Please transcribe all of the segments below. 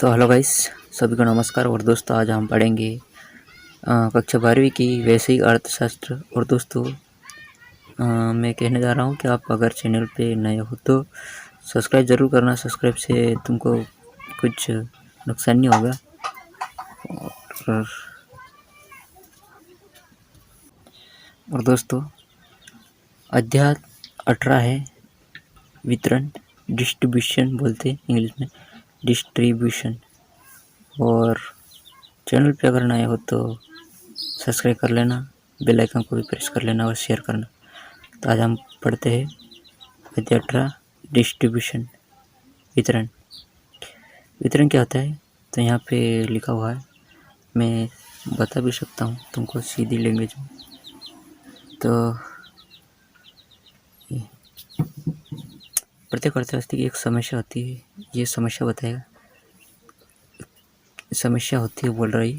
तो hello guys, सभी को नमस्कार। और दोस्तों आज हम पढ़ेंगे कक्षा 12वीं की वैश्विक अर्थशास्त्र। और दोस्तों मैं कहने जा रहा हूँ कि आप अगर चैनल पे नए हो तो सब्सक्राइब ज़रूर करना। सब्सक्राइब से तुमको कुछ नुकसान नहीं होगा। और दोस्तों अध्याय 18 है वितरण, डिस्ट्रीब्यूशन बोलते हैं इंग्लिश में, डिस्ट्रीब्यूशन। और चैनल पे अगर नए हो तो सब्सक्राइब कर लेना, बेल आइकन को भी प्रेस कर लेना और शेयर करना। तो आज हम पढ़ते हैं अध्याय 18 डिस्ट्रीब्यूशन, वितरण। वितरण क्या होता है तो यहाँ पे लिखा हुआ है, मैं बता भी सकता हूँ तुमको सीधी लैंग्वेज में। तो प्रत्येक अर्थशास्त्री की एक समस्या होती है, ये समस्या बताएगा। समस्या होती है बोल रही,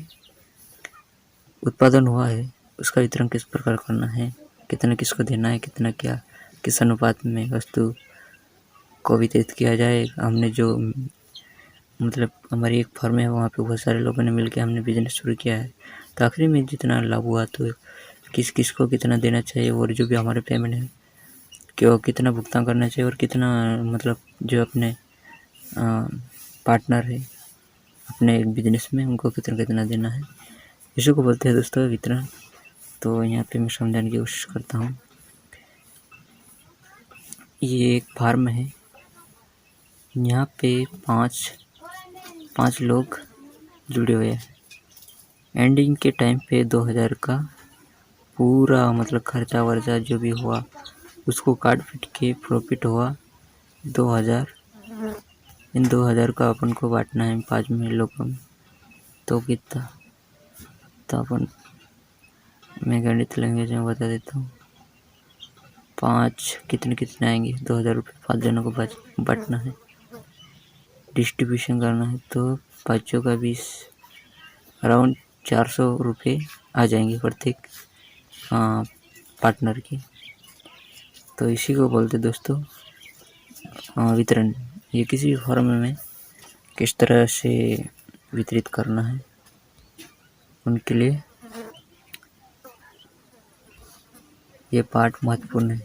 उत्पादन हुआ है, उसका वितरण किस प्रकार करना है, कितना किसको देना है, कितना क्या किस अनुपात में वस्तु को वितरित किया जाए। हमने जो मतलब हमारी एक फर्म है, वहाँ पे बहुत सारे लोगों ने मिलकर हमने बिजनेस शुरू किया है। तो आखिरी में जितना लाभ हुआ तो किस किस को कितना देना चाहिए, और जो भी हमारे पेमेंट है कि कितना भुगतान करना चाहिए, और कितना मतलब जो अपने पार्टनर है अपने बिजनेस में उनको कितना कितना देना है, इसी को बोलते हैं दोस्तों वितरण। तो यहाँ पे मैं समझाने की कोशिश करता हूँ। ये एक फार्म है, यहाँ पे पाँच लोग जुड़े हुए हैं। एंडिंग के टाइम पे 2000 का पूरा मतलब खर्चा वर्चा जो भी हुआ उसको काट पीट के प्रॉफिट हुआ 2000। इन 2000 का अपन को बांटना है 5 में लोगों में। तो कितना, तो अपन मैं गणित लैंग्वेज में बता देता हूँ। 5 कितने आएंगे, 2000 रुपये 5 जनों को बांटना है, डिस्ट्रीब्यूशन करना है। तो 5 का 20 अराउंड 400 रुपये आ जाएंगे प्रत्येक पार्टनर की। तो इसी को बोलते दोस्तों वितरण। ये किसी भी फर्म में किस तरह से वितरित करना है उनके लिए ये पार्ट महत्वपूर्ण है।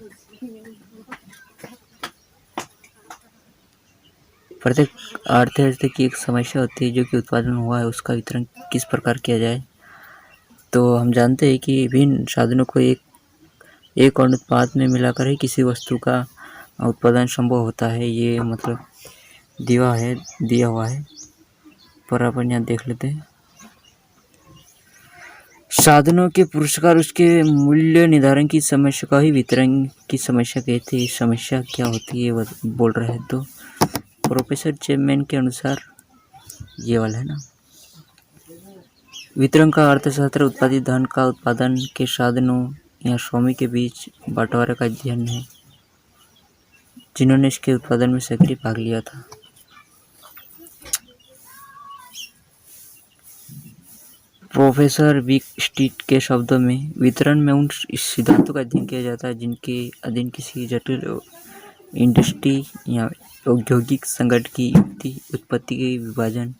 प्रत्येक अर्थव्यवस्था की एक समस्या होती है जो कि उत्पादन हुआ है उसका वितरण किस प्रकार किया जाए। तो हम जानते हैं कि विभिन्न साधनों को एक अनुपात में मिलाकर ही किसी वस्तु का उत्पादन संभव होता है। ये मतलब दिया हुआ है, पर अपन यहाँ देख लेते हैं। साधनों के पुरस्कार उसके मूल्य निर्धारण की समस्या का ही वितरण की समस्या कहते हैं। इस समस्या क्या होती है बोल रहे हैं तो प्रोफेसर चैपमैन के अनुसार ये वाला है ना, वितरण का अर्थशास्त्र उत्पादित धन का उत्पादन के साधनों या स्वामी के बीच बंटवारे का अध्ययन है जिन्होंने इसके उत्पादन में सक्रिय भाग लिया था। प्रोफेसर विक स्ट्रीट के शब्दों में वितरण में उन सिद्धांतों का अध्ययन किया जाता है जिनके अधीन किसी जटिल इंडस्ट्री या औद्योगिक संगठन की उत्पत्ति के विभाजन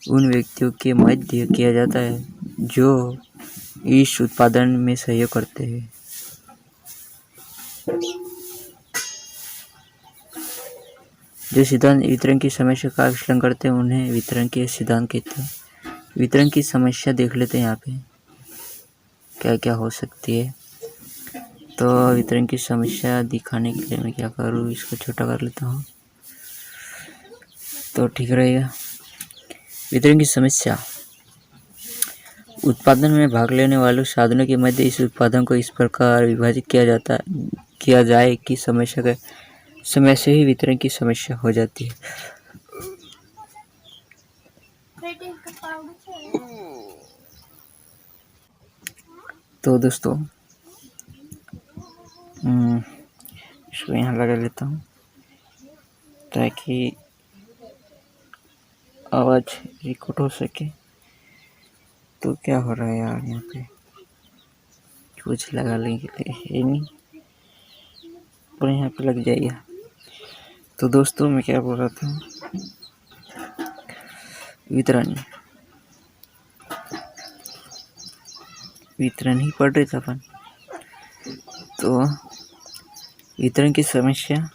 उन व्यक्तियों के मध्य किया जाता है जो इस उत्पादन में सहयोग करते हैं। जो सिद्धांत वितरण की समस्या का विश्लेषण करते हैं उन्हें वितरण के सिद्धांत कहते हैं। वितरण की समस्या देख लेते हैं यहाँ पे क्या क्या हो सकती है। तो वितरण की समस्या दिखाने के लिए मैं क्या करूँ, इसको छोटा कर लेता हूँ तो ठीक रहेगा। वितरण की समस्या, उत्पादन में भाग लेने वाले साधनों के मध्य इस उत्पादन को इस प्रकार विभाजित किया जाए कि समय से ही वितरण की समस्या हो जाती है। तो दोस्तों इसको यहाँ लगा लेता हूँ ताकि आवाज़ रिकॉर्ड हो सके। तो क्या हो रहा है यार, यहाँ पे कुछ लगा लेंगे है नहीं, पर यहाँ पे लग जाएगा। तो दोस्तों मैं क्या बोल रहा था, वितरण वितरण ही पढ़ रहे थे अपन। तो वितरण की समस्या,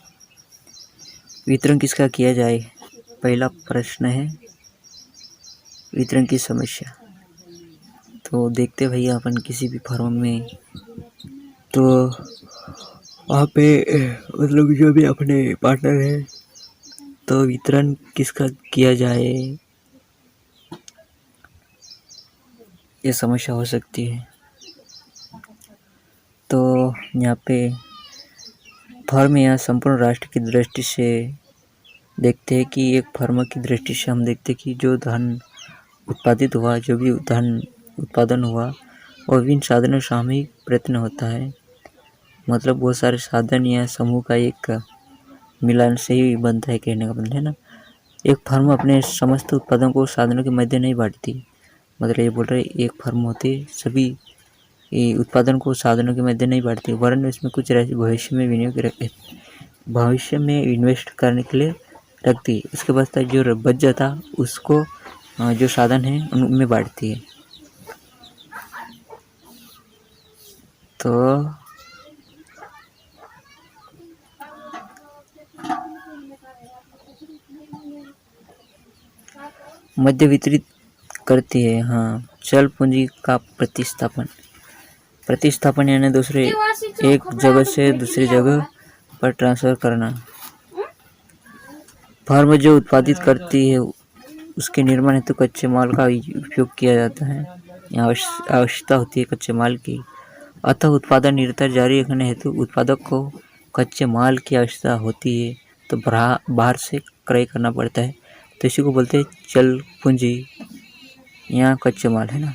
वितरण किसका किया जाए, पहला प्रश्न है वितरण की समस्या। तो देखते भैया अपन किसी भी फर्म में, तो वहाँ पे मतलब जो भी अपने पार्टनर है, तो वितरण किसका किया जाए, ये समस्या हो सकती है। तो यहाँ पे फर्म या संपूर्ण राष्ट्र की दृष्टि से देखते हैं कि एक फर्म की दृष्टि से हम देखते हैं कि जो धन उत्पादित हुआ, जो भी धन उत्पादन हुआ, और विभिन्न साधनों सामूहिक प्रयत्न होता है। मतलब बहुत सारे साधन या समूह का एक मिलन से ही बनता है, कहने का मतलब है ना। एक फर्म अपने समस्त उत्पादन को साधनों के मध्य नहीं बांटती। मतलब ये बोल रहे एक फर्म होती सभी उत्पादन को साधनों के मध्य नहीं बांटती, वरन इसमें कुछ राशि भविष्य में इन्वेस्ट करने के लिए रखती। उसके बाद जो बच जाता उसको जो साधन है उनमें बांटती है। तो मध्य वितरित करती है। हाँ, चल पूंजी का प्रतिस्थापन यानी दूसरे एक जगह से दूसरी जगह पर ट्रांसफर करना। फर्म जो उत्पादित करती है उसके निर्माण हेतु कच्चे माल का उपयोग किया जाता है। यहाँ आवश्यकता होती है कच्चे माल की, अतः उत्पादन निरंतर जारी रखने हेतु उत्पादक को कच्चे माल की आवश्यकता होती है, तो बाहर से क्रय करना पड़ता है। तो इसी को बोलते हैं चल पूंजी। यहाँ कच्चे माल है ना,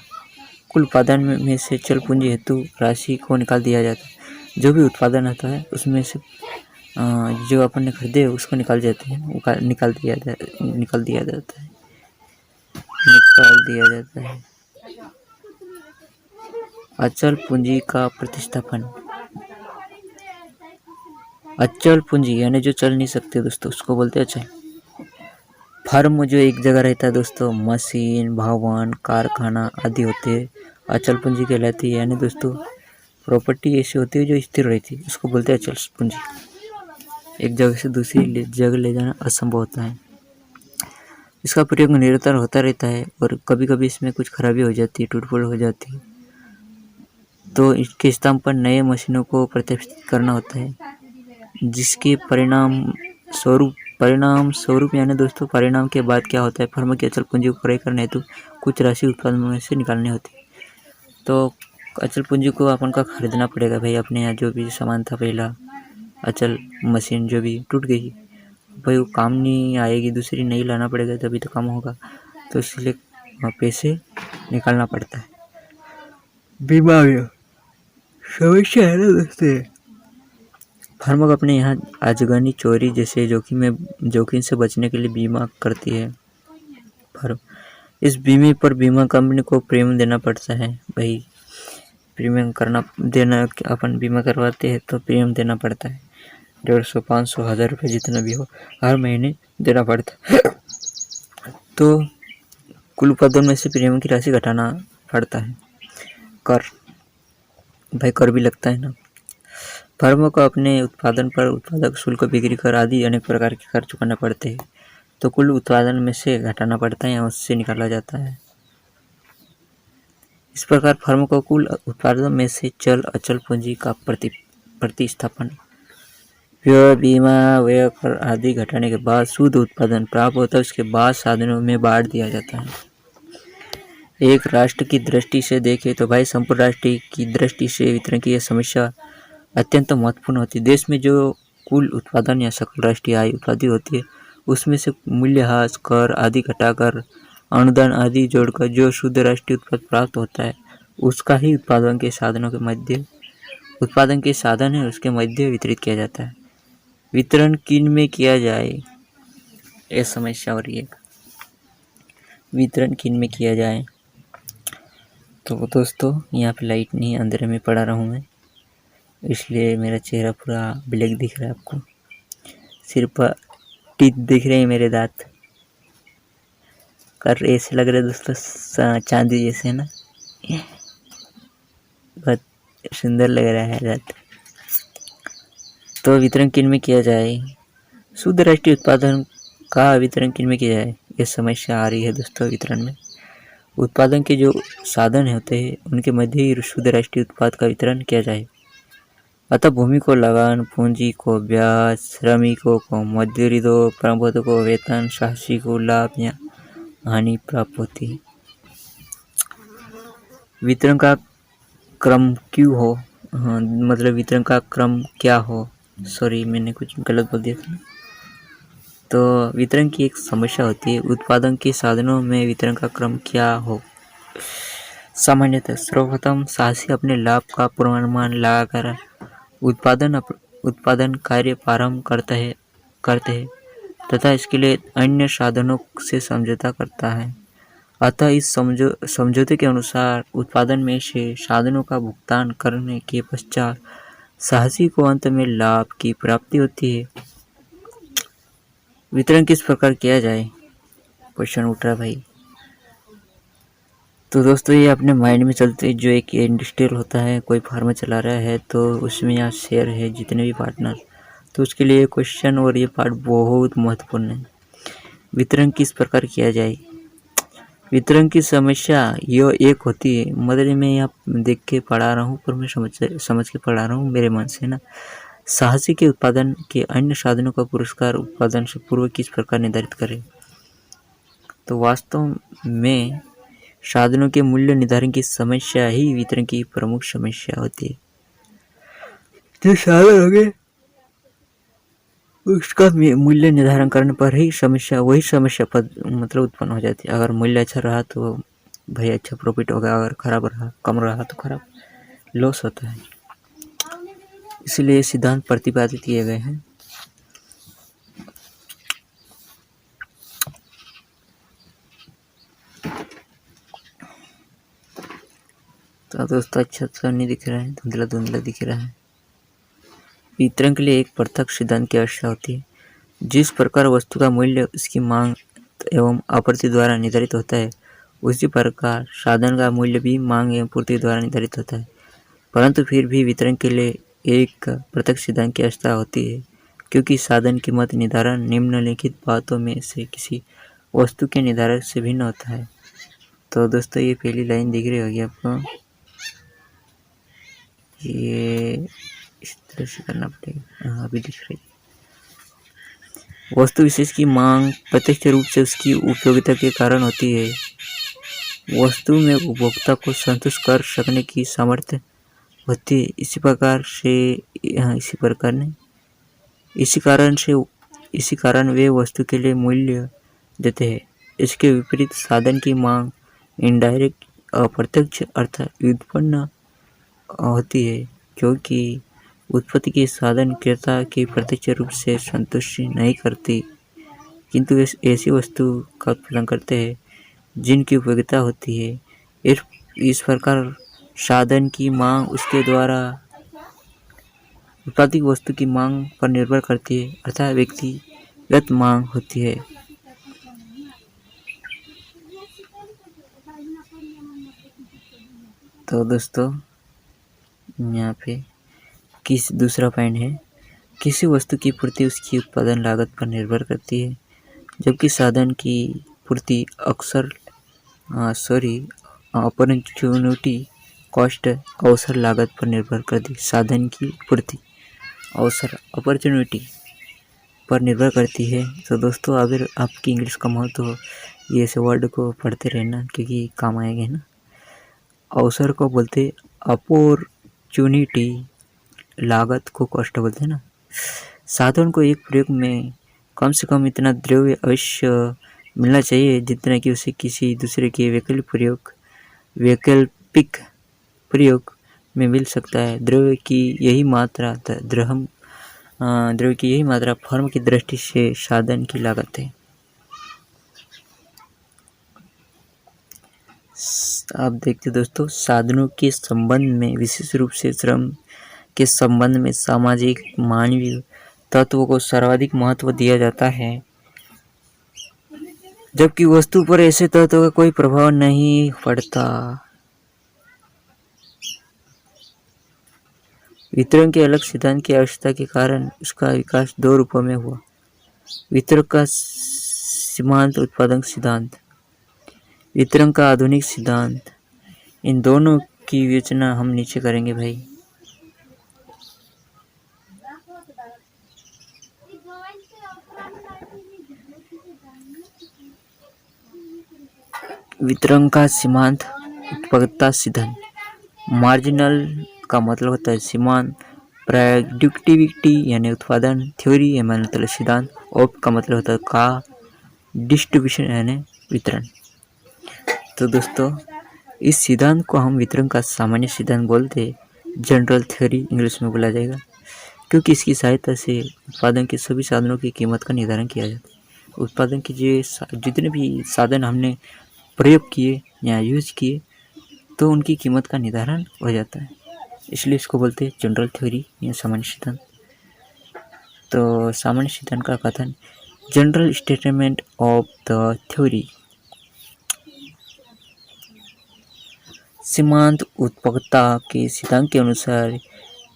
कुल उत्पादन में से चल पूंजी हेतु राशि को निकाल दिया जाता है। जो भी उत्पादन होता है उसमें से जो अपन ने खरीदे उसको निकाल जाते हैं, निकाल दिया जाता है। अचल पूंजी का प्रतिस्थापन। अचल पूंजी यानी जो चल नहीं सकते दोस्तों, उसको बोलते हैं अचल। फर्म जो एक जगह रहता है दोस्तों, मशीन, भवन, कारखाना आदि होते हैं, अचल पूंजी कहलाती है। यानी दोस्तों प्रॉपर्टी ऐसी होती है जो स्थिर रहती है, उसको बोलते हैं अचल पूंजी। एक जगह से दूसरी जगह ले जाना असंभव होता है। इसका प्रयोग निरंतर होता रहता है और कभी कभी इसमें कुछ खराबी हो जाती है, टूट फूट हो जाती है, तो इसके स्थान पर नए मशीनों को प्रतिष्ठित करना होता है, जिसके परिणाम स्वरूप यानी दोस्तों परिणाम के बाद क्या होता है, फर्म की अचल पूंजी को क्रय करने हेतु कुछ राशि उत्पादन में से निकालनी होती है। तो अचल पूंजी को अपन का खरीदना पड़ेगा भाई। अपने यहाँ जो भी सामान था, पहला अचल मशीन जो भी टूट गई भाई, वो काम नहीं आएगी, दूसरी नई लाना पड़ेगा तभी तो काम होगा। तो इसलिए पैसे निकालना पड़ता है। बीमा समस्या है ना दोस्तों। फर्म अपने यहाँ अजगनी चोरी जैसे जोखिम से बचने के लिए बीमा करती है फर्म। इस बीमे पर बीमा कंपनी को प्रीमियम देना पड़ता है भाई। प्रीमियम अपन बीमा करवाते हैं तो प्रीमियम देना पड़ता है। 150, 500, 1000 रुपये जितना भी हो हर महीने देना पड़ता है। तो कुल उत्पादन में से प्रीमियम की राशि घटाना पड़ता है। कर भी लगता है ना। फर्मों को अपने उत्पादन पर उत्पादक शुल्क, बिक्री कर आदि अनेक प्रकार के कर चुकाना पड़ते हैं। तो कुल उत्पादन में से घटाना पड़ता है या उससे निकाला जाता है। इस प्रकार फर्म को कुल उत्पादन में से चल अचल पूंजी का प्रतिस्थापन, व्यय, बीमा, व्यय, कर आदि घटाने के बाद शुद्ध उत्पादन प्राप्त होता है। उसके बाद साधनों में बांट दिया जाता है। एक राष्ट्र की दृष्टि से देखें तो भाई संपूर्ण राष्ट्र की दृष्टि से वितरण की यह समस्या अत्यंत महत्वपूर्ण होती है। देश में जो कुल उत्पादन या सकल राष्ट्रीय आय उत्पादित होती है, उसमें से मूल्यह्रास, कर आदि घटाकर, अनुदान आदि जोड़कर जो शुद्ध राष्ट्रीय उत्पाद प्राप्त होता है, उसका ही उत्पादन के साधन है उसके मध्य वितरित किया जाता है। वितरण किन में किया जाए, यह समस्या हो रही है। वितरण किन में किया जाए, तो दोस्तों यहाँ पे लाइट नहीं, अंधेरे में पड़ा रहा हूँ मैं, इसलिए मेरा चेहरा पूरा ब्लैक दिख रहा है आपको। सिर पर टीथ दिख रहे हैं, मेरे दांत कर ऐसे लग रहे दोस्तों चांदी जैसे ना, बहुत सुंदर लग रहा है रात। तो वितरण किन में किया जाए? शुद्ध राष्ट्रीय उत्पादन का वितरण किन में किया जाए, ये समस्या आ रही है दोस्तों। वितरण में उत्पादन के जो साधन होते हैं उनके मध्य ही शुद्ध राष्ट्रीय उत्पाद का वितरण किया जाए। अतः भूमि को लगान, पूंजी को ब्याज, श्रमिकों को मजदूरी दो, प्रबंधकों को वेतन, साहसी को लाभ या हानि प्राप्त होती है। वितरण का क्रम क्यों हो, हाँ मतलब वितरण का क्रम क्या हो, सॉरी मैंने कुछ गलत बोल दिया था। तो वितरण की एक समस्या होती है, उत्पादन के साधनों में वितरण का क्रम क्या हो। सामान्यतः सर्वप्रथम साहसी अपने लाभ का पूर्वानुमान लगाकर उत्पादन कार्य प्रारंभ करते हैं तथा इसके लिए अन्य साधनों से समझौता करता है। अतः इस समझौते के अनुसार उत्पादन में से साधनों का भुगतान करने के पश्चात साहसी को अंत में लाभ की प्राप्ति होती है। वितरण किस प्रकार किया जाए, क्वेश्चन उठ रहा भाई। तो दोस्तों ये अपने माइंड में चलते, जो एक इंडस्ट्रियल होता है, कोई फार्म चला रहा है तो उसमें यहाँ शेयर है जितने भी पार्टनर, तो उसके लिए क्वेश्चन और ये पार्ट बहुत महत्वपूर्ण है। वितरण किस प्रकार किया जाए। वितरण की समस्या यह एक होती है, मतलब मैं यहाँ देख के पढ़ा रहा हूँ पर मैं समझ के पढ़ा रहा हूँ मेरे मन से ना। साहसी के उत्पादन के अन्य साधनों का पुरस्कार उत्पादन से पूर्व किस प्रकार निर्धारित करें। तो वास्तव में साधनों के मूल्य निर्धारण की समस्या ही वितरण की प्रमुख समस्या होती है। जो साधन हो गए उसका मूल्य निर्धारण करने पर ही वही समस्या मतलब उत्पन्न हो जाती है। अगर मूल्य अच्छा रहा तो भाई अच्छा प्रॉफिट होगा, अगर खराब रहा, कम रहा तो खराब लॉस होता है। इसलिए सिद्धांत प्रतिपादित किए गए हैं। तो दोस्तों अच्छा नहीं दिख रहा है, धुंधला धुंधला दिख रहा है। वितरण के लिए एक प्रत्यक्ष सिद्धांत की आवश्यकता होती है। जिस प्रकार वस्तु का मूल्य उसकी मांग एवं आपूर्ति द्वारा निर्धारित होता है, उसी प्रकार साधन का मूल्य भी मांग एवं पूर्ति द्वारा निर्धारित होता है। परंतु फिर भी वितरण के लिए एक प्रत्यक्ष सिद्धांत की आवश्यकता होती है, क्योंकि साधन कीमत निर्धारण निम्नलिखित बातों में से किसी वस्तु के निर्धारक से भिन्न होता है। तो दोस्तों ये पहली लाइन दिख रही होगी आपको, ये इस तरह से करना पड़ेगा। हाँ अभी दिख रही है। वस्तु विशेष की मांग प्रत्यक्ष रूप से उसकी उपयोगिता के कारण होती है। वस्तु में उपभोक्ता को संतुष्ट कर सकने की सामर्थ्य होती है। इसी कारण वे वस्तु के लिए मूल्य देते हैं। इसके विपरीत साधन की मांग इनडायरेक्ट अप्रत्यक्ष अर्थात व्युत्पन्न होती है, क्योंकि उत्पत्ति के साधन क्रेता की प्रत्यक्ष रूप से संतुष्टि नहीं करती, किंतु वे ऐसी वस्तु का उत्पादन करते हैं जिनकी उपयोगिता होती है। इस प्रकार साधन की मांग उसके द्वारा उत्पादित वस्तु की मांग पर निर्भर करती है, अर्थात व्यक्तिगत मांग होती है। तो दोस्तों यहाँ पे दूसरा पॉइंट है, किसी वस्तु की पूर्ति उसकी उत्पादन लागत पर निर्भर करती है, जबकि साधन की पूर्ति अपॉर्चुनिटी कॉस्ट अवसर लागत पर निर्भर करती है। साधन की पूर्ति अवसर अपॉर्चुनिटी पर निर्भर करती है। तो दोस्तों अगर आपकी इंग्लिश कम हो तो ये ऐसे वर्ड को पढ़ते रहना, क्योंकि काम आएंगे ना। अवसर को बोलते अपॉर्चुनिटी, लागत को कॉस्ट बोलते हैं ना। साधन को एक प्रयोग में कम से कम इतना द्रव्य अवश्य मिलना चाहिए जितना कि उसे किसी दूसरे के वैकल्पिक प्रयोग में मिल सकता है। द्रव्य की यही मात्रा फर्म की दृष्टि से साधन की लागत है। आप देखते दोस्तों, साधनों के संबंध में विशेष रूप से श्रम के संबंध में सामाजिक मानवीय तत्व को सर्वाधिक महत्व दिया जाता है। जबकि वस्तु पर ऐसे तत्वों का कोई प्रभाव नहीं पड़ता। वितरण के अलग सिद्धांत की आवश्यकता के कारण उसका विकास दो रूपों में हुआ। वितरण का सीमांत उत्पादन सिद्धांत, वितरण का आधुनिक सिद्धांत। इन दोनों की विवेचना हम नीचे करेंगे भाई। वितरण का सीमांत उत्पादकता सिद्धांत। मार्जिनल का मतलब होता है सीमांत, प्रेडिक्टिविटी यानी उत्पादन, थ्योरी यानी मतलब सिद्धांत, ऑफ का मतलब होता है का, डिस्ट्रीब्यूशन यानी वितरण। तो दोस्तों इस सिद्धांत को हम वितरण का सामान्य सिद्धांत बोलते हैं, जनरल थ्योरी इंग्लिश में बोला जाएगा, क्योंकि इसकी सहायता से उत्पादन के सभी साधनों की कीमत का निर्धारण किया जाता है। उत्पादन के जितने भी साधन हमने प्रयोग किए या यूज किए तो उनकी कीमत का निर्धारण हो जाता है, इसलिए इसको बोलते हैं जनरल थ्योरी या सामान्य सिद्धांत। तो सामान्य सिद्धांत का कथन, general statement of the theory. सीमांत उत्पादकता के सिद्धांत के अनुसार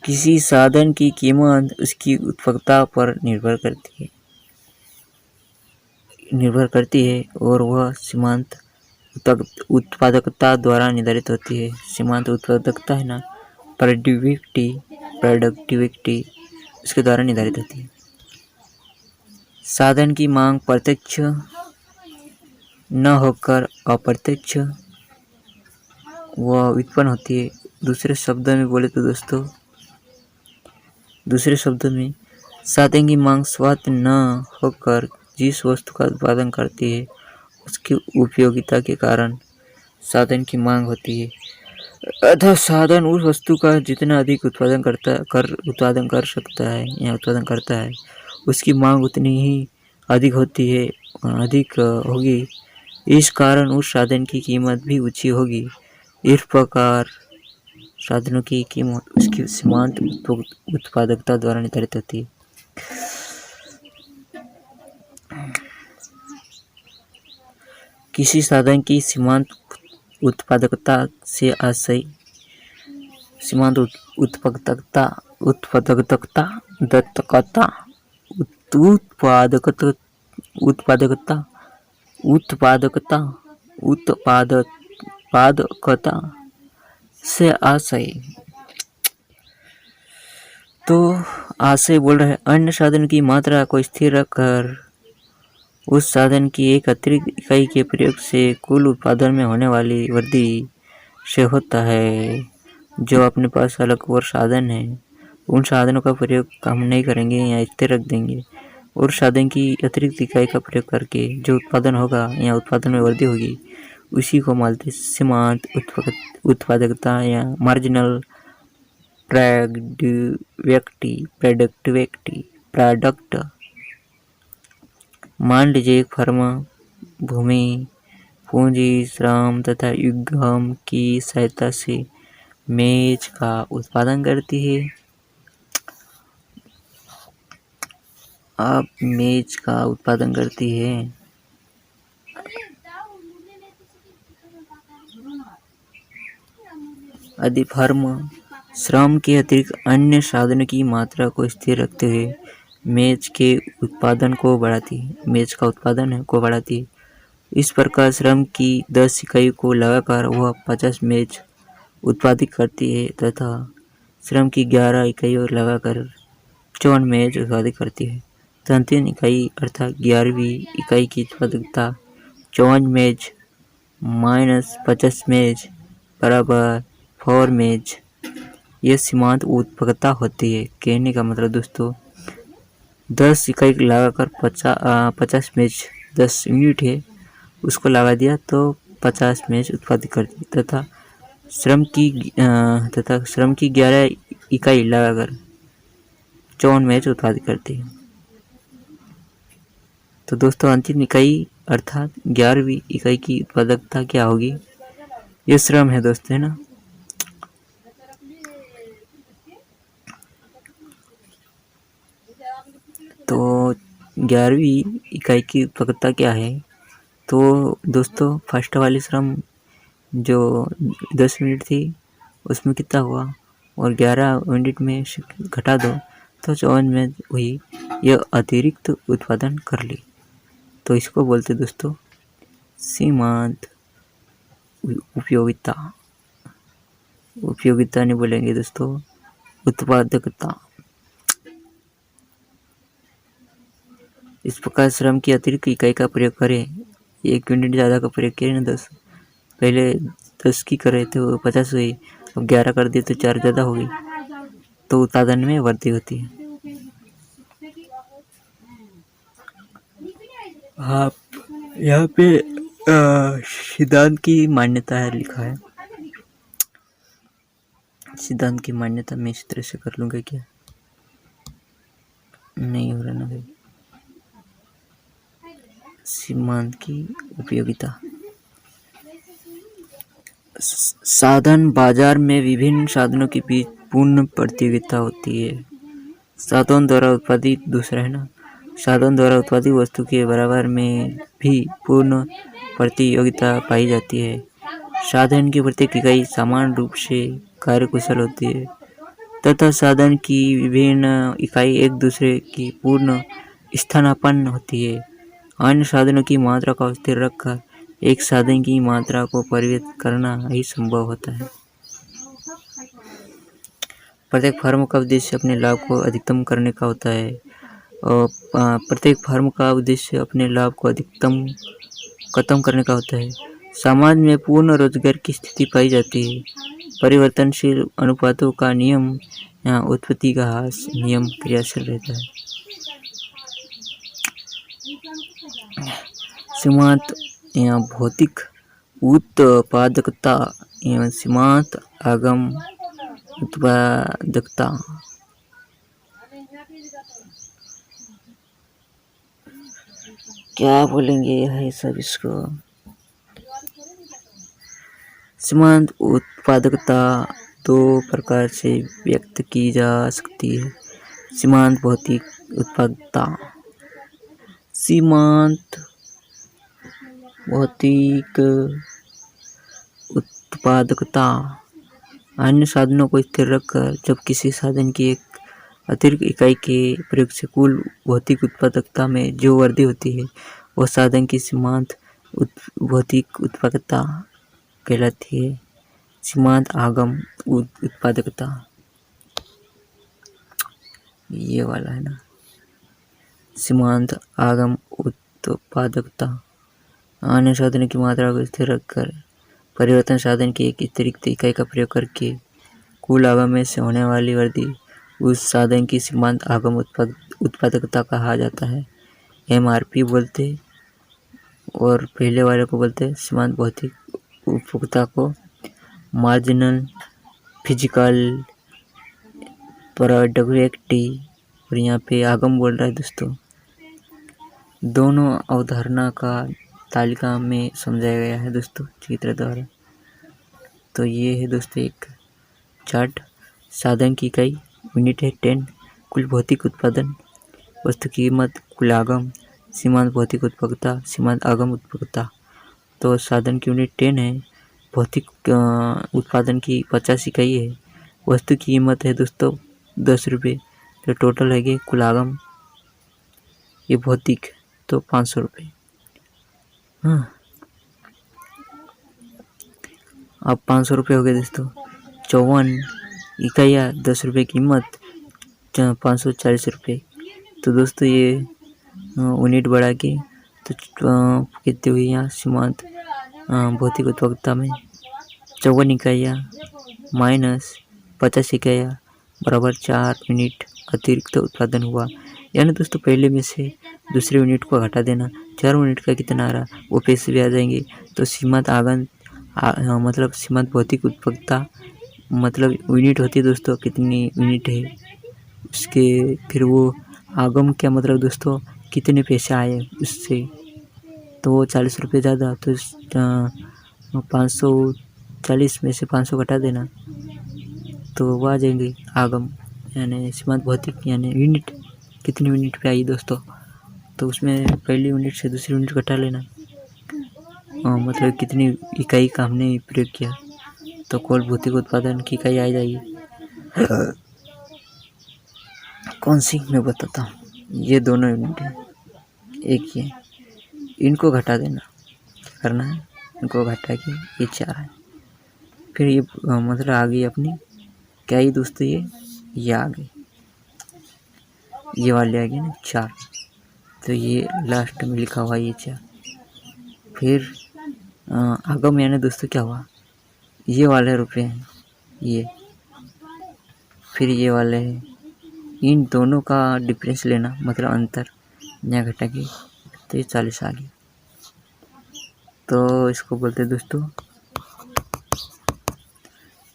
किसी साधन की कीमत उसकी उत्पादकता पर निर्भर करती है और वह सीमांत उत्पादकता द्वारा निर्धारित होती है। सीमांत उत्पादकता है ना, प्रोडक्टिविटी इसके द्वारा निर्धारित होती है। साधन की मांग प्रत्यक्ष न होकर अप्रत्यक्ष वह उत्पन्न होती है। दूसरे शब्दों में बोले तो दोस्तों, साधन की मांग स्वतः न होकर जिस वस्तु का उत्पादन करती है उसकी उपयोगिता के कारण साधन की मांग होती है। अतः साधन उस वस्तु का जितना अधिक उत्पादन करता है उसकी मांग उतनी ही अधिक होगी। इस कारण उस साधन की कीमत भी ऊंची होगी। इस प्रकार साधनों की कीमत उसकी सीमांत उत्पादकता द्वारा निर्धारित होती है। किसी साधन की सीमांत उत्पादकता से आशय उत्पादकता से आशय। तो आशय बोल रहा है अन्य साधन की मात्रा को स्थिर रखकर उस साधन की एक अतिरिक्त इकाई के प्रयोग से कुल उत्पादन में होने वाली वृद्धि से होता है। जो अपने पास अलग और साधन है उन साधनों का प्रयोग हम नहीं करेंगे या स्थिर रख देंगे और साधन की अतिरिक्त इकाई का प्रयोग करके जो उत्पादन होगा या उत्पादन में वृद्धि होगी उसी को मानते सीमांत उत्पादकता या मार्जिनल प्रोडक्ट। मान लीजिए एक फर्म भूमि, पूंजी, श्रम तथा उद्यम की सहायता से मेज का उत्पादन करती है। अब मेज का उत्पादन करती है यदि फर्म श्रम के अतिरिक्त अन्य साधनों की मात्रा को स्थिर रखते हुए मेज का उत्पादन को बढ़ाती है। इस प्रकार श्रम की 10 इकाई को लगाकर वह 50 मेज उत्पादित करती है तथा श्रम की 11 इकाइयों लगाकर 54 मेज उत्पादित करती है। तो अंतिम इकाई अर्थात 11वीं इकाई की उत्पादकता 54 मेज माइनस 50 मेज बराबर 4 मेज। यह सीमांत उत्पादकता होती है। कहने का मतलब दोस्तों 10 इकाई लगाकर 50 मेज 10 यूनिट है उसको लगा दिया तो 50 मेज उत्पादित कर दी तथा श्रम की 11 इकाई लगाकर 54 मेज उत्पादित करती है। तो दोस्तों अंतिम इकाई अर्थात 11वीं इकाई की उत्पादकता क्या होगी? ये श्रम है दोस्तों, है ना। तो 11वीं इकाई की उत्पादकता क्या है? तो दोस्तों फर्स्ट वाली श्रम जो 10 मिनट थी उसमें कितना हुआ, और 11 मिनट में घटा दो तो 54 मिनट हुई। यह अतिरिक्त उत्पादन कर ली। तो इसको बोलते दोस्तों सीमांत उपयोगिता। उपयोगिता नहीं बोलेंगे दोस्तों, उत्पादकता। इस प्रकार श्रम की अतिरिक्त इकाई का प्रयोग करें। 1 यूनिट ज़्यादा का प्रयोग करें ना 10, पहले 10 की करे तो 50 हुई, अब 11 कर दिए तो 4 ज़्यादा हो गई, तो उत्पादन में वृद्धि होती है। हाँ, यहाँ पे सिद्धांत की मान्यता है लिखा है। सिद्धांत की मान्यता मैं इस तरह से कर लूँगा, क्या नहीं हो रहा ना भाई। सीमांत की उपयोगिता। साधन बाजार में विभिन्न साधनों के बीच पूर्ण प्रतियोगिता होती है। साधन द्वारा उत्पादित, दूसरा है ना, साधन द्वारा उत्पादित वस्तु के बराबर में भी पूर्ण प्रतियोगिता पाई जाती है। साधन की प्रत्येक इकाई समान रूप से कार्यकुशल होती है तथा साधन की विभिन्न इकाई एक दूसरे की पूर्ण स्थानापन्न होती है। अन्य साधनों की मात्रा को स्थिर रखकर एक साधन की मात्रा को परिवर्तित करना ही संभव होता है। प्रत्येक फर्म का उद्देश्य अपने लाभ को अधिकतम करने का होता है, और प्रत्येक फर्म का उद्देश्य अपने लाभ को अधिकतम खत्म करने का होता है। समाज में पूर्ण रोजगार की स्थिति पाई जाती है। परिवर्तनशील अनुपातों का नियम यहाँ उत्पत्ति का ह्रास नियम क्रियाशील रहता है। सीमांत यहाँ भौतिक उत्पादकता एवं सीमांत आगम उत्पादकता। क्या बोलेंगे यह सब इसको। सीमांत उत्पादकता दो प्रकार से व्यक्त की जा सकती है। सीमांत भौतिक उत्पादकता। सीमांत भौतिक उत्पादकता अन्य साधनों को स्थिर रखकर जब किसी साधन की एक अतिरिक्त इकाई के प्रयोग से कुल भौतिक उत्पादकता में जो वृद्धि होती है वह साधन की सीमांत भौतिक उत्पादकता कहलाती है। सीमांत आगम उत्पादकता ये वाला है ना। सीमांत आगम उत्पादकता अन्य साधन की मात्रा को स्थिर रखकर परिवर्तन साधन की एक अतिरिक्त इकाई का प्रयोग करके कुल आगम में से होने वाली वृद्धि उस साधन की सीमांत आगम उत्पादकता कहा जाता है। MRP बोलते और पहले वाले को बोलते सीमांत भौतिक उपभोक्ता को मार्जिनल फिजिकल प्रोडक्टिविटी, और यहाँ पे आगम बोल रहा है दोस्तों। दोनों अवधारणा का तालिका में समझाया गया है दोस्तों चित्र द्वारा। तो ये है दोस्तों एक चार्ट। साधन की इकाई यूनिट है 10, कुल भौतिक उत्पादन, वस्तु की कीमत, कुल आगम, सीमांत भौतिक उत्पादकता, सीमांत आगम उत्पादकता। तो साधन की यूनिट 10 है, भौतिक उत्पादन की 50 इकाई है, वस्तु की कीमत है दोस्तों 10 रुपये, तो टोटल है कि कुल आगम ये भौतिक तो 500 रुपये। हाँ, अब 500 रुपये हो गए दोस्तों। 54 इकाइयाँ 10 रुपये कीमत, 540 रुपये। तो दोस्तों ये यूनिट बढ़ा के तो कितनी हुई यहाँ सीमांत भौतिक उत्पादकता में 54 इकाइयाँ माइनस 50 इकाइयाँ बराबर 4 यूनिट अतिरिक्त उत्पादन हुआ। यानी दोस्तों पहले में से दूसरे यूनिट को घटा देना, 4 यूनिट का कितना आ रहा वो पैसे भी आ जाएंगे। तो सीमांत आगम मतलब सीमांत भौतिक उत्पादकता मतलब यूनिट होती है दोस्तों, कितनी यूनिट है उसके, फिर वो आगम क्या मतलब दोस्तों कितने पैसे आए उससे। तो वो 40 रुपये ज़्यादा, तो 540 में से 500 घटा देना तो वो आ जाएंगे आगम यानी सीमांत भौतिक यानी यूनिट कितनी यूनिट पे आई दोस्तों। तो उसमें पहली यूनिट से दूसरी यूनिट घटा लेना मतलब कितनी इकाई का हमने प्रयोग किया, तो कुल भौतिक उत्पादन की इकाई आ जाएगी। कौन सी मैं बताता हूँ, ये दोनों यूनिट है, एक ये, इनको घटा देना करना है, इनको घटा के ये 4 है। फिर ये मतलब आ गई अपनी क्या ही दोस्तों, ये आ गई, ये वाले आ गए ना 4, तो ये लास्ट में लिखा हुआ ये 4। फिर आगम यानी दोस्तों क्या हुआ, ये वाले रुपए हैं ये, फिर ये वाले हैं, इन दोनों का डिफरेंस लेना, मतलब अंतर यहाँ घटा के, तो ये 40 आ गया। तो इसको बोलते हैं दोस्तों,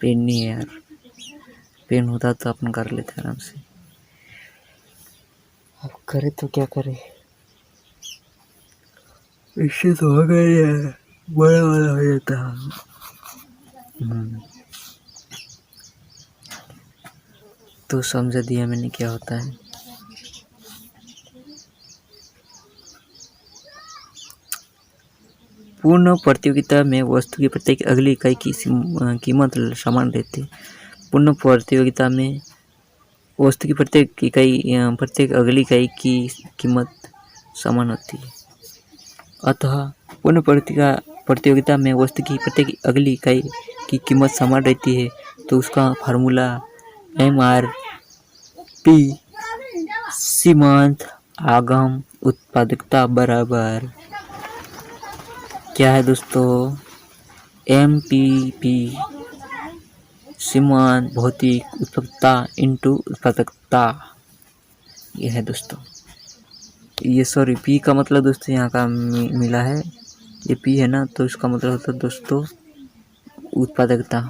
पेन नहीं है यार, पेन होता तो अपन कर लेते आराम से, अब करे तो क्या करे, इससे तो हो गया यार, बड़ा वाला हो जाता है। तो समझ दिया मैंने क्या होता है। पूर्ण प्रतियोगिता में वस्तु की प्रत्येक अगली इकाई की कीमत समान रहती है। पूर्ण प्रतियोगिता में वस्तु की प्रत्येक अगली इकाई की कीमत समान होती है। अतः पूर्ण प्रतियोगिता में वस्तु की प्रत्येक अगली इकाई की कीमत समान रहती है, तो उसका फार्मूला MRP सीमांत आगम उत्पादकता बराबर क्या है दोस्तों, MPP सीमांत भौतिक उत्पादकता इंटू उत्पादकता, यह है दोस्तों। ये सॉरी P का मतलब दोस्तों यहाँ का मिला है, ये P है ना, तो इसका मतलब होता है दोस्तों उत्पादकता।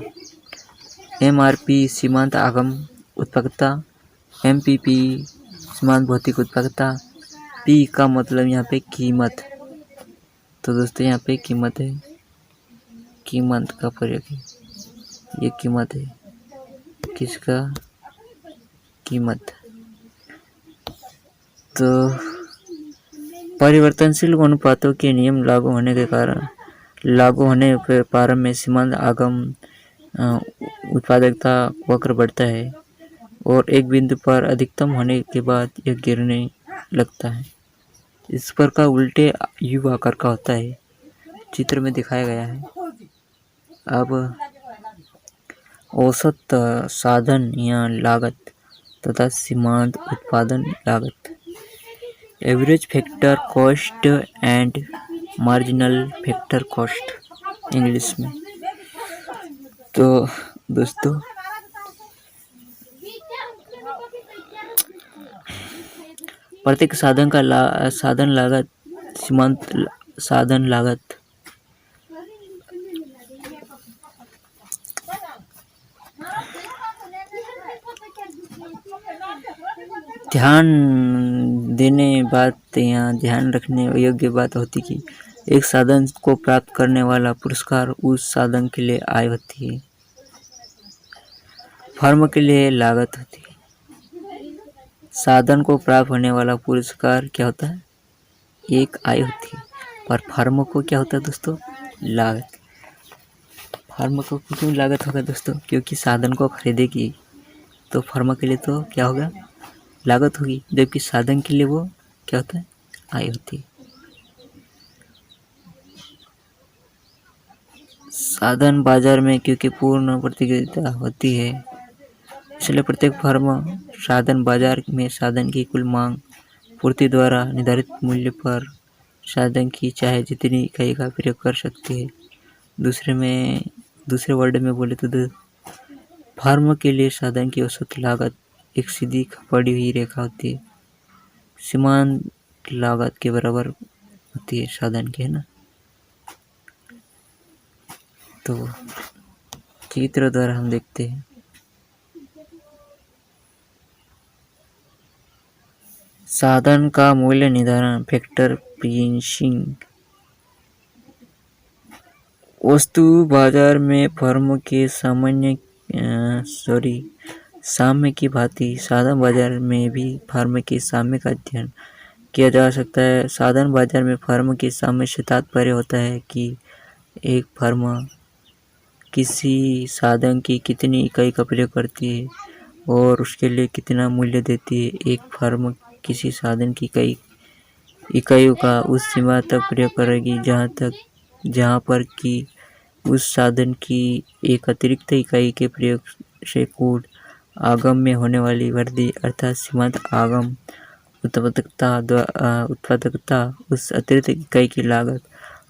MRP सीमांत आगम उत्पादकता, MPP सीमांत भौतिक उत्पादकता, P का मतलब यहाँ पे कीमत, तो दोस्तों यहाँ पे कीमत है, कीमत का प्रयोग है, ये कीमत है, किसका कीमत। तो परिवर्तनशील अनुपातों के नियम लागू होने पर प्रारंभ में सीमांत आगम उत्पादकता वक्र बढ़ता है और एक बिंदु पर अधिकतम होने के बाद यह गिरने लगता है। इस प्रकार उल्टे यू आकार का होता है, चित्र में दिखाया गया है। अब औसत साधन या लागत तथा सीमांत उत्पादन लागत, average factor cost and marginal factor cost English में। तो दोस्तों प्रत्येक साधन का साधन लागत, सीमांत साधन लागत, ध्यान देने बात यहाँ ध्यान रखने योग्य बात होती कि एक साधन को प्राप्त करने वाला पुरस्कार उस साधन के लिए आय होती है, फर्म के लिए लागत होती है। साधन को प्राप्त होने वाला पुरस्कार क्या होता है, एक आय होती है, पर फर्म को क्या होता है दोस्तों, लागत। फर्म को क्यों लागत होगा दोस्तों, क्योंकि साधन को खरीदेगी, तो फर्म के लिए तो क्या होगा, लागत होगी, जबकि साधन के लिए वो क्या होता है, आय होती है। साधन बाजार में क्योंकि पूर्ण प्रतियोगिता होती है, इसलिए प्रत्येक फर्म साधन बाजार में साधन की कुल मांग पूर्ति द्वारा निर्धारित मूल्य पर साधन की चाहे जितनी इकाई का प्रयोग कर सकती है। दूसरे वर्ड में बोले तो फर्म के लिए साधन की औसत लागत एक सीधी खपड़ी हुई रेखा होती है, सीमांत लागत के बराबर होती है साधन की, है ना। तो चित्र द्वारा हम देखते हैं, साधन का मूल्य निर्धारण फैक्टर प्रिसिंग। वस्तु बाजार में फर्म के साम्य की भांति साधन बाजार में भी फर्म के साम्य का अध्ययन किया जा सकता है। साधन बाजार में फर्म के सामने से तात्पर्य होता है कि एक फर्म किसी साधन की कितनी इकाई का प्रयोग करती है और उसके लिए कितना मूल्य देती है। एक फर्म किसी साधन की कई इकाइयों का उस सीमा तक प्रयोग करेगी जहाँ पर कि उस साधन की एक अतिरिक्त इकाई के प्रयोग से कुल आगम में होने वाली वृद्धि अर्थात सीमांत आगम उत्पादकता उस अतिरिक्त इकाई की लागत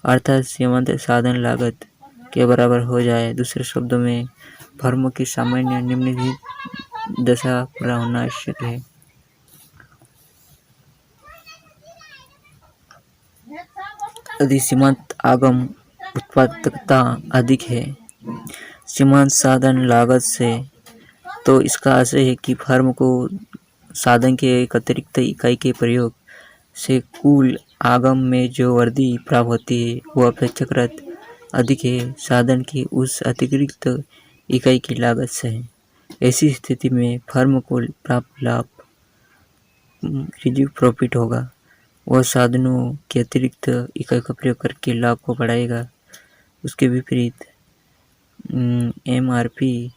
अर्थात सीमांत साधन लागत के बराबर हो जाए। दूसरे शब्दों में फर्म की सामान्य निम्नलिखित दशा पूरा होना आवश्यक है। यदि सीमांत आगम उत्पादकता अधिक है सीमांत साधन लागत से, तो इसका आशय है कि फर्म को साधन के एक अतिरिक्त इकाई के प्रयोग से कुल आगम में जो वृद्धि प्राप्त होती है वह अपेक्षाकृत अधिक है साधन की उस अतिरिक्त इकाई की लागत से है। ऐसी स्थिति में फर्म को प्राप्त लाभ रिजीव प्रॉफिट होगा। वह साधनों के अतिरिक्त इकाई का प्रयोग करके लाभ को बढ़ाएगा। उसके विपरीत MRP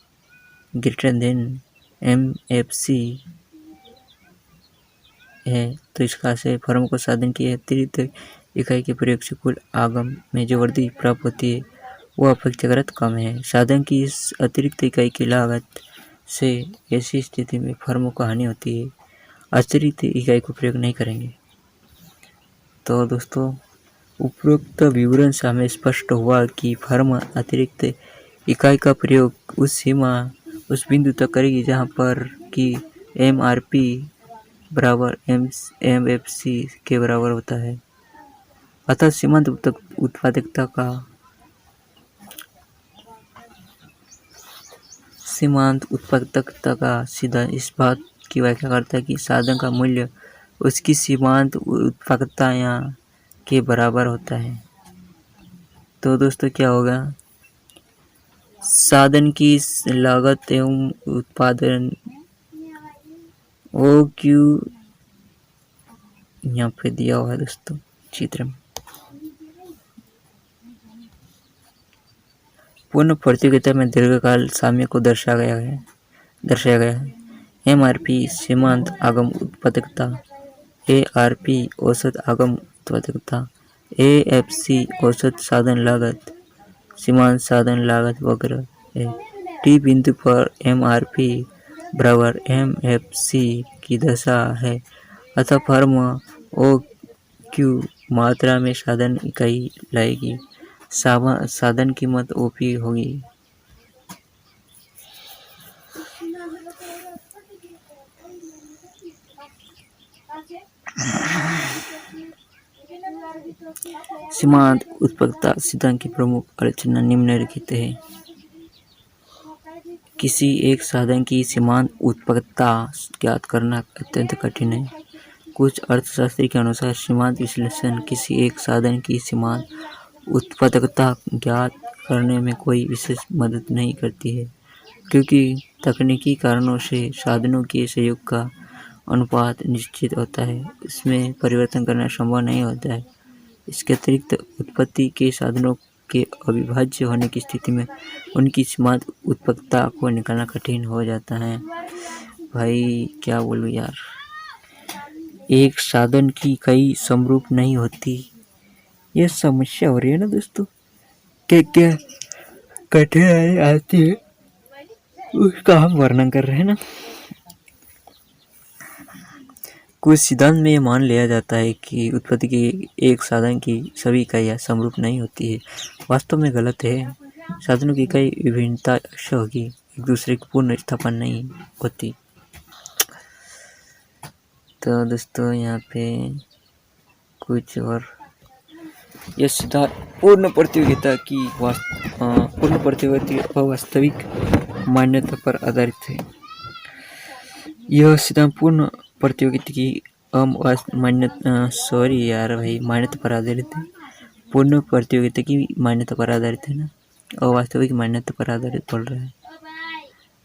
ग्रेटर देन MFC है, तो इसका आशय फर्म को साधन की अतिरिक्त इकाई के प्रयोग से कुल आगम में जो वृद्धि प्राप्त होती है वह अपेक्षाकृत कम है साधन की इस अतिरिक्त इकाई की लागत से। ऐसी स्थिति में फर्म को हानि होती है, अतिरिक्त इकाई को प्रयोग नहीं करेंगे। तो दोस्तों, उपरोक्त विवरण से हमें स्पष्ट हुआ कि फर्म अतिरिक्त इकाई का प्रयोग उस बिंदु तक करेगी जहां पर कि MRP बराबर MFC के बराबर होता है। अतः सीमांत उत्पादकता का सिद्धांत इस बात की व्याख्या करता है कि साधन का मूल्य उसकी सीमांत उत्पादकता के बराबर होता है। तो दोस्तों, क्या होगा? साधन की लागत एवं उत्पादन OQ यहाँ पे दिया हुआ है दोस्तों चित्र में। पूर्ण प्रतियोगिता में दीर्घकाल साम्य को दर्शाया गया है। MRP सीमांत आगम उत्पादकता, ARP औसत आगम उत्पादकता, AFC औसत साधन लागत, सीमांत साधन लागत वगैरह है। T बिंदु पर MRP बराबर MFC की दशा है, अतः फर्म OQ मात्रा में साधन इकाई लाएगी। साधन कीमत OP होगी। सीमांत उत्पादकता सिद्धांत की प्रमुख अड़चन निम्नलिखित है। किसी एक साधन की सीमांत उत्पादकता ज्ञात करना अत्यंत कठिन है। कुछ अर्थशास्त्री के अनुसार सीमांत विश्लेषण किसी एक साधन की सीमांत उत्पादकता ज्ञात करने में कोई विशेष मदद नहीं करती है, क्योंकि तकनीकी कारणों से साधनों के सहयोग का अनुपात निश्चित होता है, इसमें परिवर्तन करना संभव नहीं होता है। इसके अतिरिक्त उत्पत्ति के साधनों के अविभाज्य होने की स्थिति में उनकी सीमांत उत्पादकता को निकालना कठिन हो जाता है। भाई क्या बोलूं यार, एक साधन की कई समरूप नहीं होती, यह समस्या हो रही है ना दोस्तों। क्या कठिनाई आती है उसका हम वर्णन कर रहे हैं ना। कुछ सिद्धांत में यह मान लिया जाता है कि उत्पत्ति की एक साधन की सभी इकाइयाँ समरूप नहीं होती है। वास्तव में गलत है। साधनों की कई विभिन्नता अवश्य होगी, एक दूसरे की पूर्ण स्थापन नहीं होती। तो दोस्तों, यहाँ पे कुछ और यह सिद्धांत पूर्ण प्रतियोगिता अवास्तविक मान्यता पर आधारित है। यह सिद्धांत पूर्ण प्रतियोगिता की मान्यता पर आधारित है। पूर्ण प्रतियोगिता की मान्यता पर आधारित है ना, अवास्तविक मान्यता पर आधारित बोल रहा है,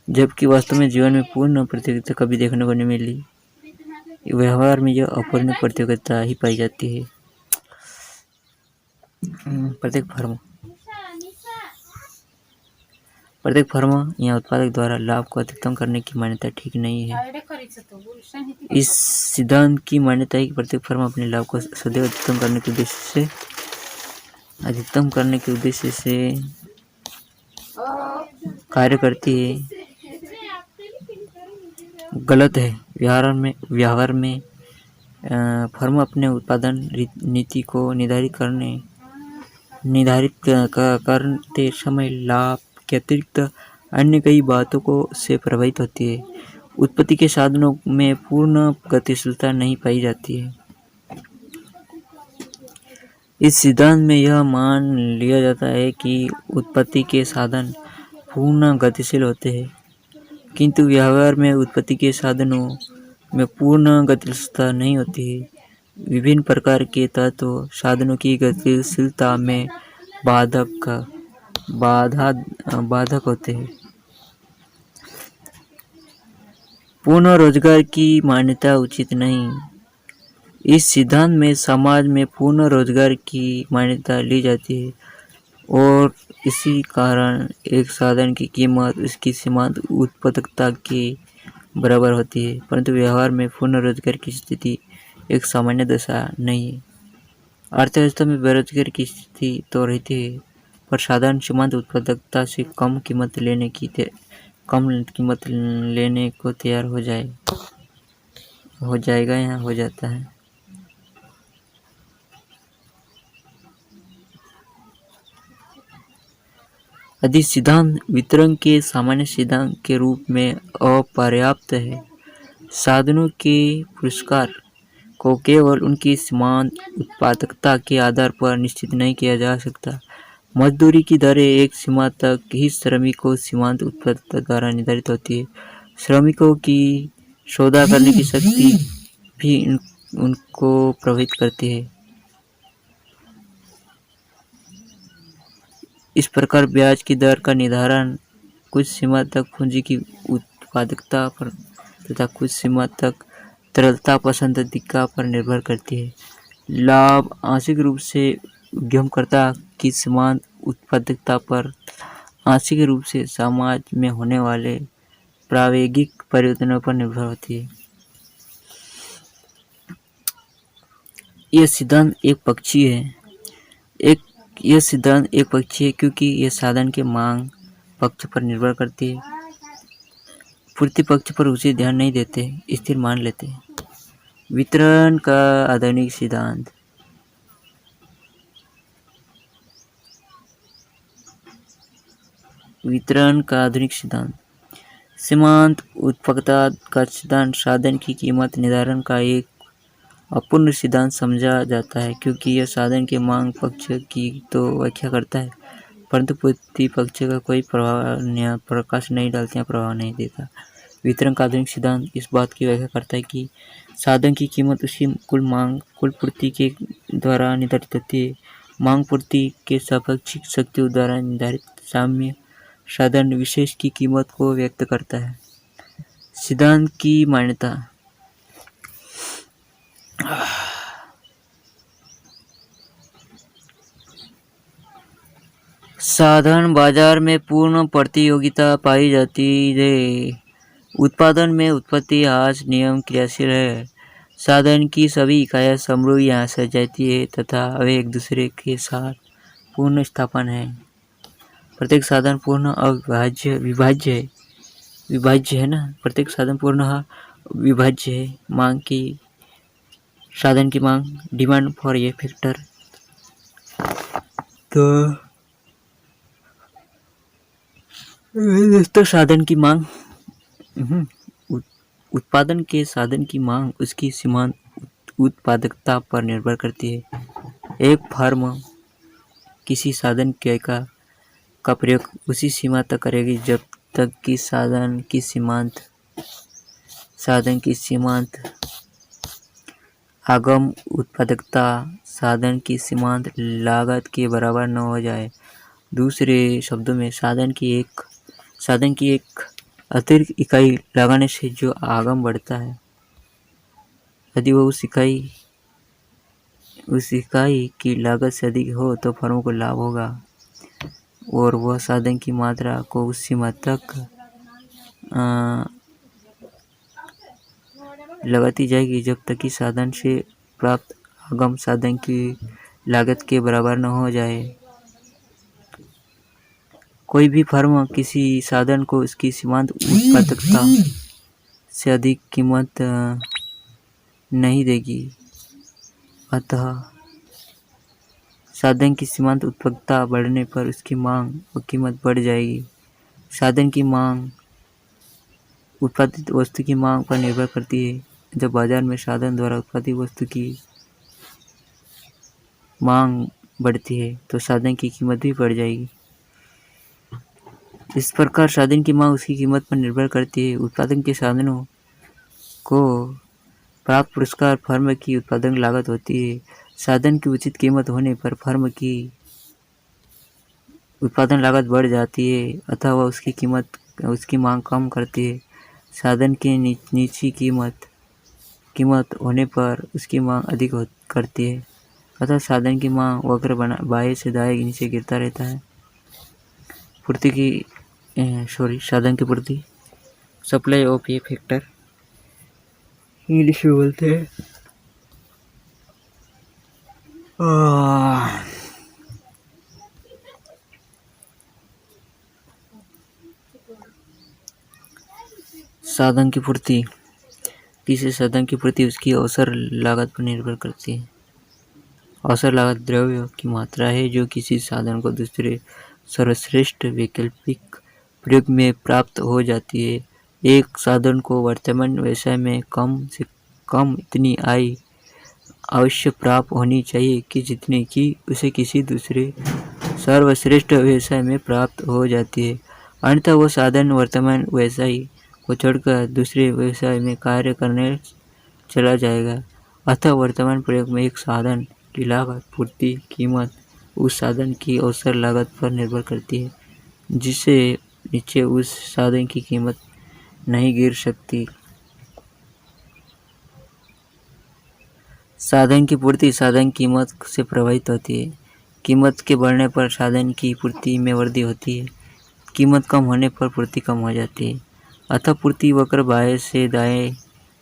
जबकि वास्तव में जीवन में पूर्ण प्रतियोगिता कभी देखने को नहीं मिली। व्यवहार में यह अपूर्ण प्रतियोगिता ही पाई जाती है। प्रत्येक फर्म या उत्पादक द्वारा लाभ को अधिकतम करने की मान्यता ठीक नहीं है। इस सिद्धांत की मान्यता है कि प्रत्येक फर्म अपने लाभ को सदैव अधिकतम करने के उद्देश्य से कार्य करती है, गलत है। व्यवहार में फर्म अपने उत्पादन नीति को निर्धारित करते समय लाभ के अतिरिक्त अन्य कई बातों से प्रभावित होती है। उत्पत्ति के साधनों में पूर्ण गतिशीलता नहीं पाई जाती है। इस सिद्धांत में यह मान लिया जाता है कि उत्पत्ति के साधन पूर्ण गतिशील होते हैं, किंतु व्यवहार में उत्पत्ति के साधनों में पूर्ण गतिशीलता नहीं होती है। विभिन्न प्रकार के तत्व साधनों की गतिशीलता में बाधक होते हैं। पूर्ण रोजगार की मान्यता उचित नहीं। इस सिद्धांत में समाज में पूर्ण रोजगार की मान्यता ली जाती है और इसी कारण एक साधन की कीमत उसकी सीमांत उत्पादकता के बराबर होती है, परंतु व्यवहार में पूर्ण रोजगार की स्थिति एक सामान्य दशा नहीं है। अर्थव्यवस्था में बेरोजगारी की स्थिति तो रहती है, पर साधारण सीमांत उत्पादकता से कम कीमत लेने को तैयार हो जाएगा या हो जाता है। यदि सिद्धांत वितरण के सामान्य सिद्धांत के रूप में अपर्याप्त है, साधनों के पुरस्कार को केवल उनकी सीमांत उत्पादकता के आधार पर निश्चित नहीं किया जा सकता। मजदूरी की दरें एक सीमा तक ही श्रमिकों सीमांत उत्पादकता द्वारा निर्धारित होती है। श्रमिकों की सौदा करने की शक्ति भी उनको प्रभावित करती है। इस प्रकार ब्याज की दर का निर्धारण कुछ सीमा तक पूंजी की उत्पादकता पर तथा कुछ सीमा तक तरलता पसंदीदा पर निर्भर करती है। लाभ आंशिक रूप से उद्यमकर्ता की सीमांत उत्पादकता पर, आंशिक रूप से समाज में होने वाले प्रावेगिक परिवर्तनों पर निर्भर होती है। यह सिद्धांत एक पक्षीय है क्योंकि यह साधन के मांग पक्ष पर निर्भर करती है, पूर्ति पक्ष पर उसे ध्यान नहीं देते, स्थिर मान लेते हैं। वितरण का आधुनिक सिद्धांत। सीमांत उत्पादकता का सिद्धांत साधन की कीमत निर्धारण का एक अपूर्ण सिद्धांत समझा जाता है, क्योंकि यह साधन के मांग पक्ष की तो व्याख्या करता है, परंतु पूर्ति पक्ष का कोई प्रकाश नहीं डालता या प्रभाव नहीं देता। वितरण का आधुनिक सिद्धांत इस बात की व्याख्या करता है कि साधन की कीमत उसकी कुल पूर्ति के द्वारा निर्धारित होती है। मांग पूर्ति के सापेक्षिक शक्तियों द्वारा निर्धारित साम्य साधन विशेष की कीमत को व्यक्त करता है। सिद्धांत की मान्यता। साधन बाजार में पूर्ण प्रतियोगिता पाई जाती है। उत्पादन में उत्पत्ति ह्रास नियम क्रियाशील है। साधन की सभी इकाइयां समरूप यहाँ से जाती है तथा वे एक दूसरे के साथ पूर्ण स्थापन है। प्रत्येक साधन पूर्ण विभाज्य है ना। प्रत्येक साधन पूर्ण विभाज्य है। साधन की मांग, डिमांड फॉर ए फैक्टर। तो साधन की मांग, उत्पादन के साधन की मांग उसकी सीमांत उत्पादकता पर निर्भर करती है। एक फर्म किसी साधन का प्रयोग उसी सीमा तक करेगी जब तक कि साधन की सीमांत आगम उत्पादकता साधन की सीमांत लागत के बराबर न हो जाए। दूसरे शब्दों में साधन की एक अतिरिक्त इकाई लगाने से जो आगम बढ़ता है यदि वो उस इकाई की लागत से अधिक हो तो फर्म को लाभ होगा और वह साधन की मात्रा को उस सीमा तक लगाती जाएगी जब तक कि साधन से प्राप्त आगम साधन की लागत के बराबर न हो जाए। कोई भी फर्म किसी साधन को उसकी सीमांत उत्पादकता से अधिक कीमत नहीं देगी। अतः साधन की सीमांत उत्पादकता बढ़ने पर उसकी मांग और कीमत बढ़ जाएगी। साधन की मांग उत्पादित वस्तु की मांग पर निर्भर करती है। जब बाजार में साधन द्वारा उत्पादित वस्तु की मांग बढ़ती है तो साधन की कीमत भी बढ़ जाएगी। इस प्रकार साधन की मांग उसकी कीमत पर निर्भर करती है। उत्पादन के साधनों को प्राप्त पुरस्कार फर्म की उत्पादन लागत होती है। साधन की उचित कीमत होने पर फर्म की उत्पादन लागत बढ़ जाती है अतः वह उसकी मांग कम करती है। साधन की नीची कीमत होने पर उसकी मांग अधिक करती है अतः साधन की मांग वक्र बाएं से दाएं नीचे गिरता रहता है। साधन की पूर्ति supply of A factor English में बोलते हैं। साधन की पूर्ति किसी साधन की पूर्ति उसकी अवसर लागत पर निर्भर करती है। अवसर लागत द्रव्य की मात्रा है जो किसी साधन को दूसरे सर्वश्रेष्ठ वैकल्पिक प्रयोग में प्राप्त हो जाती है। एक साधन को वर्तमान व्यवसाय में कम से कम इतनी आय अवश्य प्राप्त होनी चाहिए कि जितने की उसे किसी दूसरे सर्वश्रेष्ठ व्यवसाय में प्राप्त हो जाती है। अन्यथा वह साधन वर्तमान व्यवसाय को छोड़कर दूसरे व्यवसाय में कार्य करने चला जाएगा। अतः वर्तमान प्रयोग में एक साधन की लागत पूर्ति कीमत उस साधन की अवसर लागत पर निर्भर करती है जिससे नीचे उस साधन की कीमत नहीं गिर सकती। साधन की पूर्ति साधन कीमत से प्रभावित होती है। कीमत के बढ़ने पर साधन की पूर्ति में वृद्धि होती है। कीमत कम होने पर पूर्ति कम हो जाती है। अतः पूर्ति वक्र बाएं से दाएं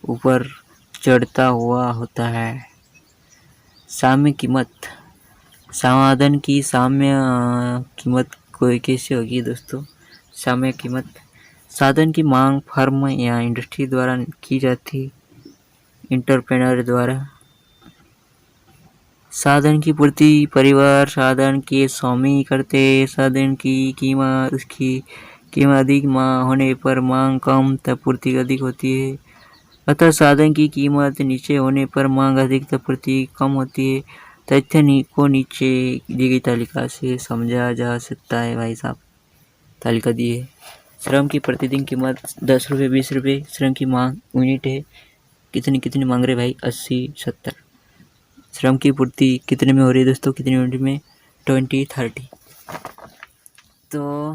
ऊपर चढ़ता हुआ होता है। साम्य कीमत साधन की साम्य कीमत कैसे होगी दोस्तों? साम्य कीमत साधन की मांग फर्म या इंडस्ट्री द्वारा की जाती इंटरप्रेनर द्वारा। साधन की पूर्ति परिवार साधन के स्वामी करते साधन की कीमत उसकी कीमत अधिक होने पर मांग कम तब पूर्ति अधिक होती है। अतः साधन की कीमत नीचे होने पर मांग अधिक तब पूर्ति कम होती है। तथ्य को नीचे दी गई तालिका से समझा जा सकता है। भाई साहब तालिका दी है। श्रम की प्रतिदिन कीमत 10 रुपये 20 रुपये। श्रम की मांग यूनिट है कितनी मांग रहे भाई 80 70। श्रम की पूर्ति कितने में हो रही है दोस्तों? कितने यूनिट में? 20 30। तो